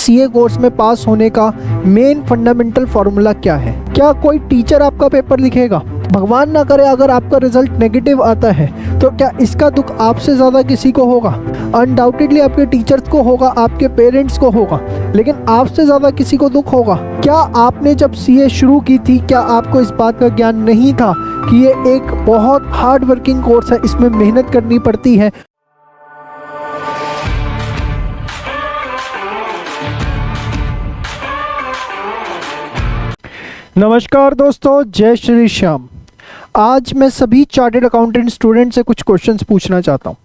CA course में पास होने का मेन फंडामेंटल फॉर्मूला क्या है? क्या कोई टीचर आपका पेपर लिखेगा? भगवान ना करे अगर आपका रिजल्ट नेगेटिव आता है तो क्या इसका दुख आपसे ज़्यादा किसी को होगा? अनडाउटेडली आपके टीचर्स को होगा, आपके पेरेंट्स को होगा, लेकिन आपसे ज़्यादा किसी को दुख होगा? क्या आपने जब सीए शुरू की थी, क्या आपको इस बात का ज्ञान नहीं था कि ये एक बहुत हार्ड वर्किंग कोर्स है, इसमें मेहनत करनी पड़ती है? नमस्कार दोस्तों, जय श्री श्याम। आज मैं सभी चार्टर्ड अकाउंटेंट स्टूडेंट से कुछ क्वेश्चंस पूछना चाहता हूं,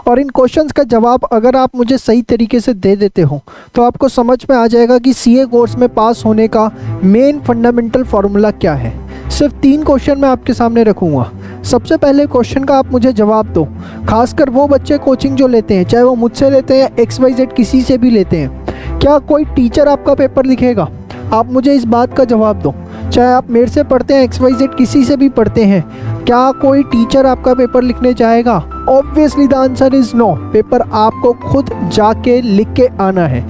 और इन क्वेश्चंस का जवाब अगर आप मुझे सही तरीके से दे देते हो तो आपको समझ में आ जाएगा कि सीए कोर्स में पास होने का मेन फंडामेंटल फार्मूला क्या है। सिर्फ 3 क्वेश्चन मैं आपके सामने रखूँगा। सबसे पहले क्वेश्चन का आप मुझे जवाब दो, खासकर वो बच्चे कोचिंग जो लेते हैं, चाहे वो मुझसे लेते हैं या XYZ किसी से भी लेते हैं, क्या कोई टीचर आपका पेपर लिखेगा? आप मुझे इस बात का जवाब दो। चाहे आप मेरे से पढ़ते हैं, XYZ किसी से भी पढ़ते हैं, क्या कोई टीचर आपका पेपर लिखने जाएगा? Obviously the answer is no. Paper आपको खुद जाके लिख के आना है।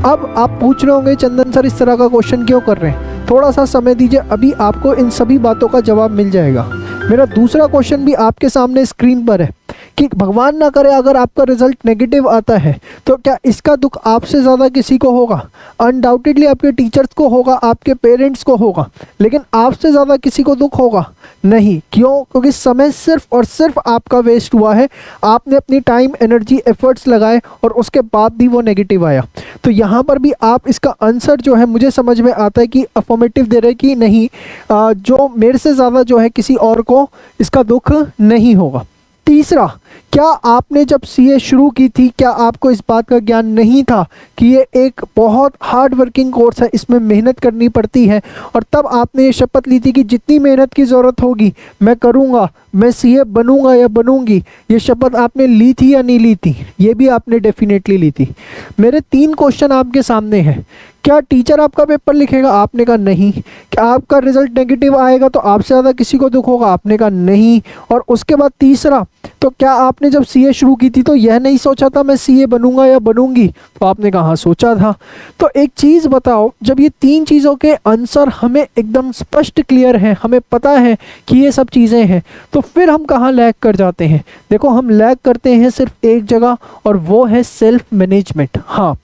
अब आप पूछ रहे होंगे, चंदन सर इस तरह का क्वेश्चन क्यों कर रहे हैं? थोड़ा सा समय दीजिए, अभी आपको इन सभी बातों का जवाब मिल जाएगा। मेरा दूसरा क्वेश्चन भी आपके सामने स्क्रीन पर है कि भगवान ना करे अगर आपका रिजल्ट नेगेटिव आता है तो क्या इसका दुख आपसे ज़्यादा किसी को होगा? अनडाउटेडली आपके टीचर्स को होगा, आपके पेरेंट्स को होगा, लेकिन आपसे ज़्यादा किसी को दुख होगा नहीं। क्यों? क्योंकि समय सिर्फ और सिर्फ आपका वेस्ट हुआ है। आपने अपनी टाइम, एनर्जी, एफर्ट्स लगाए और उसके बाद भी वो नेगेटिव आया। तो यहाँ पर भी आप इसका आंसर जो है, मुझे समझ में आता है कि अफर्मेटिव दे रहे कि नहीं, जो मेरे से ज़्यादा जो है किसी और को इसका दुख नहीं होगा। तीसरा, क्या आपने जब सीए शुरू की थी, क्या आपको इस बात का ज्ञान नहीं था कि ये एक बहुत हार्ड वर्किंग कोर्स है, इसमें मेहनत करनी पड़ती है, और तब आपने ये शपथ ली थी कि जितनी मेहनत की ज़रूरत होगी मैं करूँगा, मैं सीए बनूंगा या बनूंगी? ये शपथ आपने ली थी या नहीं ली थी? ये भी आपने डेफिनेटली ली थी। मेरे 3 क्वेश्चन आपके सामने हैं। क्या टीचर आपका पेपर लिखेगा? आपने कहा नहीं। क्या आपका रिजल्ट नेगेटिव आएगा तो आपसे ज़्यादा किसी को दुख होगा? आपने कहा नहीं। और उसके बाद तीसरा, तो क्या आपने जब सीए शुरू की थी तो यह नहीं सोचा था मैं सीए बनूंगा या बनूंगी? तो आपने कहा हाँ, सोचा था। तो एक चीज़ बताओ, जब ये 3 चीज़ों के आंसर हमें एकदम स्पष्ट क्लियर हैं, हमें पता है कि ये सब चीज़ें हैं, तो फिर हम कहाँ लैग कर जाते हैं? देखो, हम लैग करते हैं सिर्फ एक जगह, और वो है सेल्फ मैनेजमेंट। हाँ,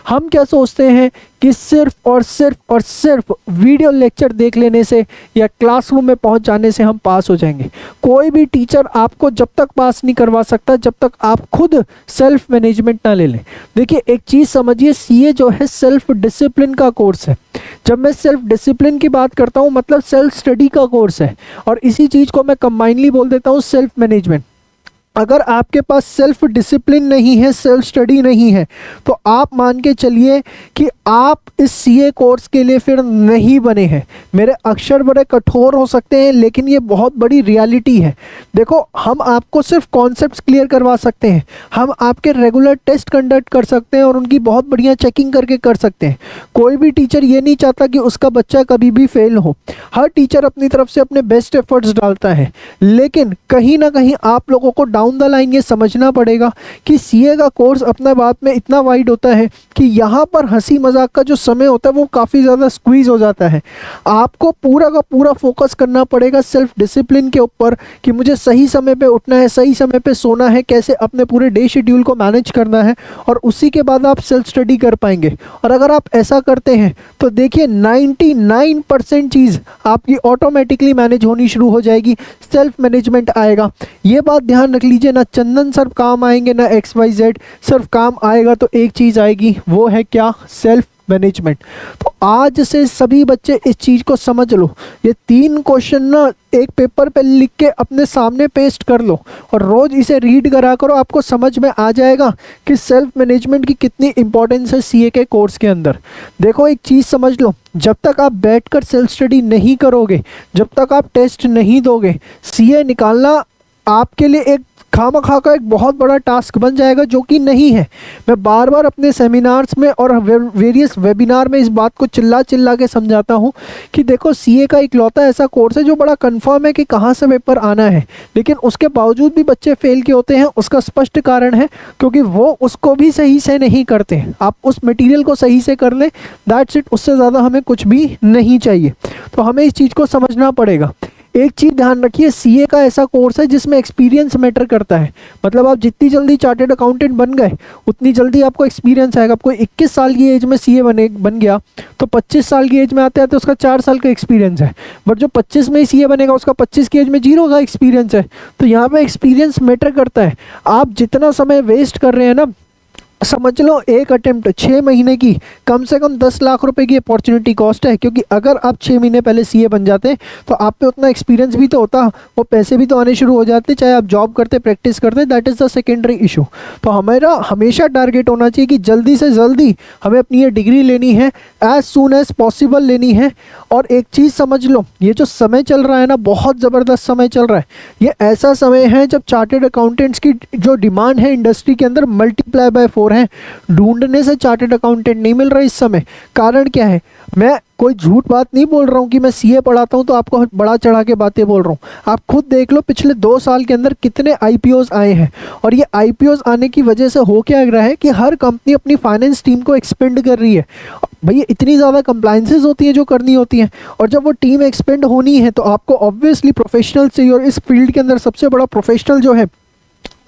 हम क्या सोचते हैं कि सिर्फ और सिर्फ वीडियो लेक्चर देख लेने से या क्लासरूम में पहुंच जाने से हम पास हो जाएंगे। कोई भी टीचर आपको जब तक पास नहीं करवा सकता जब तक आप खुद सेल्फ मैनेजमेंट ना ले लें। देखिए, एक चीज़ समझिए, सीए जो है सेल्फ डिसिप्लिन का कोर्स है। जब मैं सेल्फ डिसिप्लिन की बात करता हूँ, मतलब सेल्फ स्टडी का कोर्स है, और इसी चीज़ को मैं कंबाइनली बोल देता हूँ सेल्फ मैनेजमेंट। अगर आपके पास सेल्फ डिसिप्लिन नहीं है, सेल्फ स्टडी नहीं है, तो आप मान के चलिए कि आप इस सीए कोर्स के लिए फिर नहीं बने हैं। मेरे अक्षर बड़े कठोर हो सकते हैं, लेकिन ये बहुत बड़ी रियलिटी है। देखो, हम आपको सिर्फ कॉन्सेप्ट्स क्लियर करवा सकते हैं, हम आपके रेगुलर टेस्ट कंडक्ट कर सकते हैं और उनकी बहुत बढ़िया चेकिंग करके कर सकते हैं। कोई भी टीचर ये नहीं चाहता कि उसका बच्चा कभी भी फेल हो। हर टीचर अपनी तरफ से अपने बेस्ट एफर्ट्स डालता है, लेकिन कहीं ना कहीं आप लोगों को डाउन द लाइन ये समझना पड़ेगा कि सीए का कोर्स अपना बात में इतना वाइड होता है कि यहाँ पर हंसी मजाक का जो समय होता है वो काफ़ी ज़्यादा स्क्वीज हो जाता है। आपको पूरा का पूरा फोकस करना पड़ेगा सेल्फ डिसिप्लिन के ऊपर कि मुझे सही समय पे उठना है, सही समय पे सोना है, कैसे अपने पूरे डे शेड्यूल को मैनेज करना है, और उसी के बाद आप सेल्फ स्टडी कर पाएंगे। और अगर आप ऐसा करते हैं तो देखिए 99% चीज़ आपकी ऑटोमेटिकली मैनेज होनी शुरू हो जाएगी, सेल्फ मैनेजमेंट आएगा। ये बात ध्यान रख लीजिए, ना चंदन सर काम आएंगे ना XYZ, सिर्फ काम आएगा तो एक चीज़ आएगी, वो है क्या? Self management. तो आज से सभी बच्चे इस चीज़ को समझ लो। ये 3 क्वेश्चन ना एक पेपर पे लिख के अपने सामने पेस्ट कर लो और रोज़ इसे रीड करा करो, आपको समझ में आ जाएगा कि सेल्फ मैनेजमेंट की कितनी इंपॉर्टेंस है सीए के कोर्स के अंदर। देखो, एक चीज़ समझ लो, जब तक आप बैठकर सेल्फ स्टडी नहीं करोगे, जब तक आप टेस्ट नहीं दोगे, सीए निकालना आपके लिए एक खामखा का एक बहुत बड़ा टास्क बन जाएगा, जो कि नहीं है। मैं बार बार अपने सेमिनार्स में और वेरियस वेबिनार में इस बात को चिल्ला चिल्ला के समझाता हूँ कि देखो सीए का इकलौता ऐसा कोर्स है जो बड़ा कंफर्म है कि कहाँ से पेपर आना है, लेकिन उसके बावजूद भी बच्चे फेल के होते हैं। उसका स्पष्ट कारण है क्योंकि वो उसको भी सही से नहीं करते हैं। आप उस मटेरियल को सही से कर लें, दैट्स इट, उससे ज़्यादा हमें कुछ भी नहीं चाहिए। तो हमें इस चीज़ को समझना पड़ेगा। एक चीज़ ध्यान रखिए, सीए का ऐसा कोर्स है जिसमें एक्सपीरियंस मैटर करता है। मतलब आप जितनी जल्दी चार्टेड अकाउंटेंट बन गए उतनी जल्दी आपको एक्सपीरियंस आएगा। आपको 21 साल की एज में सीए बन गया तो 25 साल की एज में आते हैं तो उसका 4 साल का एक्सपीरियंस है। बट जो 25 में ही सीए बनेगा उसका 25 की एज में 0 का एक्सपीरियंस है। तो यहाँ पे एक्सपीरियंस मैटर करता है। आप जितना समय वेस्ट कर रहे हैं ना, समझ लो एक अटेम्प्ट 6 महीने की कम से कम 10 लाख रुपए की अपॉर्चुनिटी कॉस्ट है। क्योंकि अगर आप 6 महीने पहले सीए बन जाते तो आप पे उतना एक्सपीरियंस भी तो होता, वो पैसे भी तो आने शुरू हो जाते, चाहे आप जॉब करते प्रैक्टिस करते। That is the secondary issue. तो हमारा हमेशा टारगेट होना चाहिए कि जल्दी से जल्दी हमें अपनी ये डिग्री लेनी है, एज सून एज पॉसिबल लेनी है। और एक चीज़ समझ लो, ये जो समय चल रहा है ना, बहुत ज़बरदस्त समय चल रहा है। ये ऐसा समय है जब चार्टेड अकाउंटेंट्स की जो डिमांड है इंडस्ट्री के अंदर मल्टीप्लाई बाय 4 है। ढूंढने से चार्टेड अकाउंटेंट नहीं मिल रहा इस समय। कारण क्या है? मैं कोई झूठ बात नहीं बोल रहा हूँ कि मैं सीए पढ़ाता हूँ तो आपको बड़ा चढ़ा के बातें बोल रहा हूँ। आप खुद देख लो पिछले 2 साल के अंदर कितने आईपीओज आए हैं। और ये आईपीओज आने की वजह से हो क्या रहा है कि हर कंपनी अपनी फाइनेंस टीम को एक्सपेंड कर रही है। भैया इतनी ज़्यादा कंप्लाइंसेस होती हैं जो करनी होती हैं, और जब वो टीम एक्सपेंड होनी है तो आपको ऑब्वियसली प्रोफेशनल चाहिए। और इस फील्ड के अंदर सबसे बड़ा प्रोफेशनल जो है,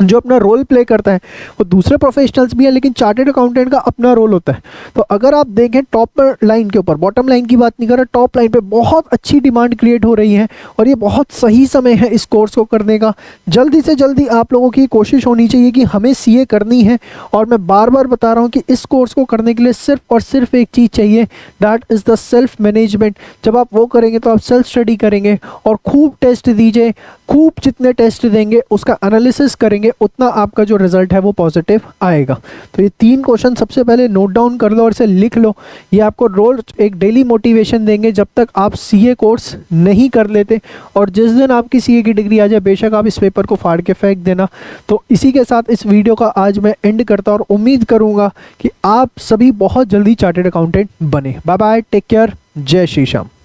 जो अपना रोल प्ले करता है, वो दूसरे प्रोफेशनल्स भी हैं, लेकिन चार्टेड अकाउंटेंट का अपना रोल होता है। तो अगर आप देखें टॉप लाइन के ऊपर, बॉटम लाइन की बात नहीं कर रहा, टॉप लाइन पे बहुत अच्छी डिमांड क्रिएट हो रही है। और ये बहुत सही समय है इस कोर्स को करने का। जल्दी से जल्दी आप लोगों की कोशिश होनी चाहिए कि हमें सीए करनी है। और मैं बार बार बता रहा हूँ कि इस कोर्स को करने के लिए सिर्फ और सिर्फ एक चीज़ चाहिए, that is the self management. जब आप वो करेंगे तो आप सेल्फ स्टडी करेंगे और खूब टेस्ट दीजिए। खूब जितने टेस्ट देंगे उसका एनालिसिस करेंगे, उतना आपका जो रिजल्ट है वो पॉजिटिव आएगा। तो ये 3 क्वेश्चन सबसे पहले नोट डाउन कर लो और इसे लिख लो। ये आपको रोज एक डेली मोटिवेशन देंगे जब तक आप सीए कोर्स नहीं कर लेते। और जिस दिन आपकी सीए की डिग्री आ जाए, बेशक आप इस पेपर को फाड़ के फेंक देना। तो इसी के साथ इस वीडियो का आज मैं एंड करता और उम्मीद करूँगा कि आप सभी बहुत जल्दी चार्टेड अकाउंटेंट बने। बाय बाय, टेक केयर, जय श्री श्याम।